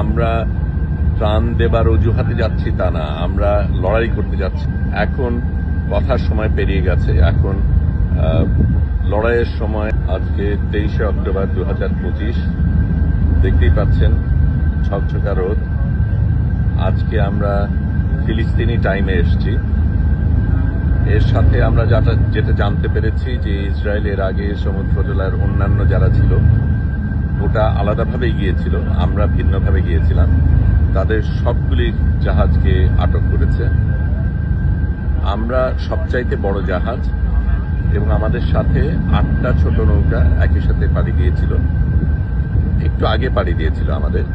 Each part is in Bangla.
আমরা ত্রাণ দেবার অজুহাতে যাচ্ছি তা না, আমরা লড়াই করতে যাচ্ছি। এখন কথার সময় পেরিয়ে গেছে, এখন লড়াইয়ের সময়। আজকে 23শে অক্টোবর 2025, দেখতেই পাচ্ছেন ঝকঝকা রোদ। আজকে আমরা ফিলিস্তিনি টাইমে এসেছি। এর সাথে আমরা যেটা জানতে পেরেছি যে ইসরায়েলের আগে সমুদ্র জেলার অন্যান্য যারা ছিল ওটা আলাদাভাবেই গিয়েছিল, আমরা ভিন্নভাবে গিয়েছিলাম। তাদের সবগুলি জাহাজকে আটক করেছে। আমরা সবচাইতে বড় জাহাজ এবং আমাদের সাথে 8টা ছোট নৌকা একই সাথে পাড়ি দিয়েছিল, একটু আগে পাড়ি দিয়েছিল আমাদের।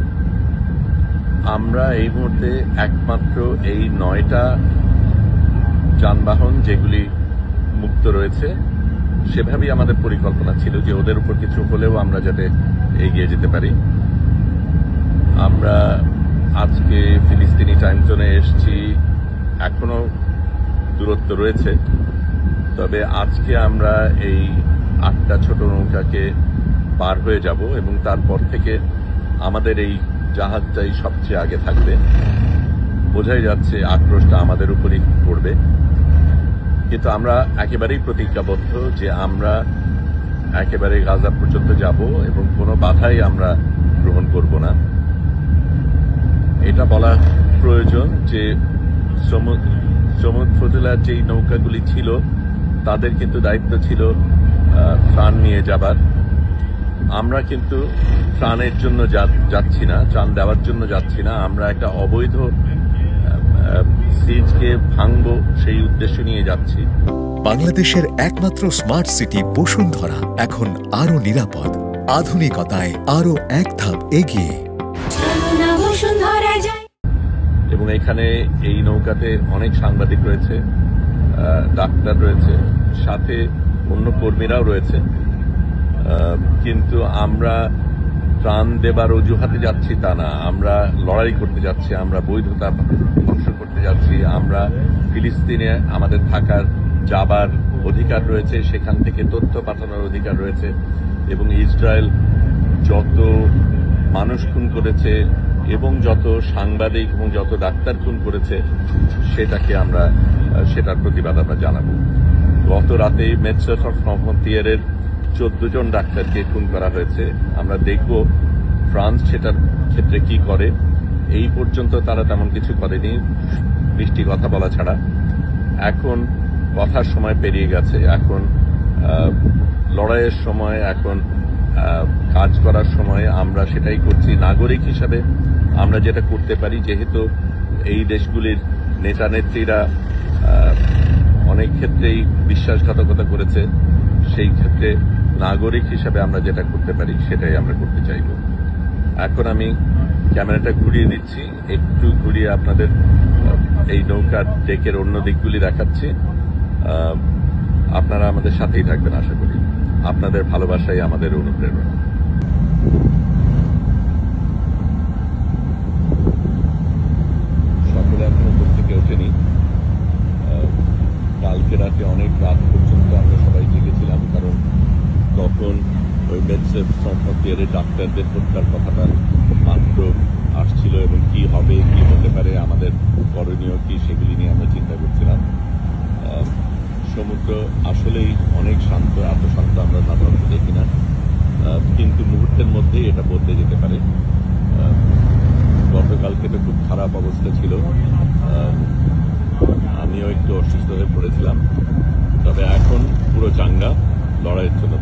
আমরা এই মুহূর্তে একমাত্র এই 9টা যানবাহন যেগুলি মুক্ত রয়েছে, সেভাবেই আমাদের পরিকল্পনা ছিল যে ওদের উপর কিছু হলেও আমরা যাতে এগিয়ে যেতে পারি। আমরা আজকে ফিলিস্তিনি টাইম জোনে এসেছি, এখনো দূরত্ব রয়েছে, তবে আজকে আমরা এই 8টা ছোট নৌকাকে পার হয়ে যাব এবং তারপর থেকে আমাদের এই জাহাজটাই সবচেয়ে আগে থাকবে। বোঝাই যাচ্ছে আক্রোশটা আমাদের উপরই পড়বে, কিন্তু আমরা একেবারেই প্রতিজ্ঞাবদ্ধ যে আমরা একেবারে গাজা পর্যন্ত যাব এবং কোনো বাধাই আমরা গ্রহণ করব না। এটা বলা প্রয়োজন যে সমুদ্র জেলার যেই নৌকাগুলি ছিল তাদের কিন্তু দায়িত্ব ছিল ত্রাণ নিয়ে যাবার। আমরা কিন্তু ত্রাণের জন্য যাচ্ছি না, ত্রাণ দেওয়ার জন্য যাচ্ছি না। আমরা একটা অবৈধ সিজকে ভাঙব সেই উদ্দেশ্য নিয়ে যাচ্ছি। বাংলাদেশের একমাত্র স্মার্ট সিটি বসুন্ধরা এখন আরো নিরাপদ, আধুনিকতায় আরো এক ধাপ এগিয়ে। এবং এখানে এই নৌকাতে অনেক সাংবাদিক রয়েছে, ডাক্তার রয়েছে, সাথে অন্য কর্মীরাও রয়েছে। কিন্তু আমরা ত্রাণ দেবার অজুহাতে যাচ্ছি তা না, আমরা লড়াই করতে যাচ্ছি, আমরা বৈধতা ধ্বংস করতে যাচ্ছি। আমরা ফিলিস্তিনে আমাদের থাকার যাবার অধিকার রয়েছে, সেখান থেকে তথ্য পাঠানোর অধিকার রয়েছে। এবং ইসরায়েল যত মানুষ খুন করেছে এবং যত সাংবাদিক এবং যত ডাক্তার খুন করেছে সেটার প্রতিবাদ আমরা জানাবো। গত রাতেই মেডসেফ ফ্রন্টিয়ারের 14 জন ডাক্তারকে খুন করা হয়েছে। আমরা দেখব ফ্রান্স সেটার ক্ষেত্রে কি করে। এই পর্যন্ত তারা তেমন কিছু করেনি, মিষ্টি কথা বলা ছাড়া। এখন কথার সময় পেরিয়ে গেছে, এখন লড়াইয়ের সময়, এখন কাজ করার সময়। আমরা সেটাই করছি। নাগরিক হিসাবে আমরা যেটা করতে পারি, যেহেতু এই দেশগুলির নেতা নেত্রীরা অনেক ক্ষেত্রেই বিশ্বাসঘাতকতা করেছে, সেই ক্ষেত্রে নাগরিক হিসাবে আমরা যেটা করতে পারি সেটাই আমরা করতে চাইব। এখন আমি ক্যামেরাটা ঘুরিয়ে দিচ্ছি, একটু ঘুরিয়ে আপনাদের এই নৌকার ডেকের অন্য দিকগুলি দেখাচ্ছি। আপনারা আমাদের সাথেই থাকবেন আশা করি। আপনাদের ভালোবাসাই আমাদের অনুপ্রেরণা। সকলে এখনো ঘুম থেকে ওঠেনি। কালকে রাতে অনেক রাত পর্যন্ত আমরা সবাই জেগেছিলাম, কারণ তখন ওই মেডসেফ ফ্রন্টিয়ারের ডাক্তারদের হত্যার কথাটা মাত্র আসছিল এবং কি হবে, কি হতে পারে, আমাদের করণীয় কি, সেগুলি নিয়ে আমরা চিন্তা করছিলাম। সমুদ্র আসলেই অনেক শান্ত, এত শান্ত আমরা সাধারণত দেখি না, কিন্তু মুহূর্তের মধ্যেই এটা বদলে যেতে পারে। গতকালকে তো খুব খারাপ অবস্থা ছিল, আমিও একটু অসুস্থ হয়ে পড়েছিলাম, তবে এখন পুরো চাঙ্গা, লড়াইয়ের জন্য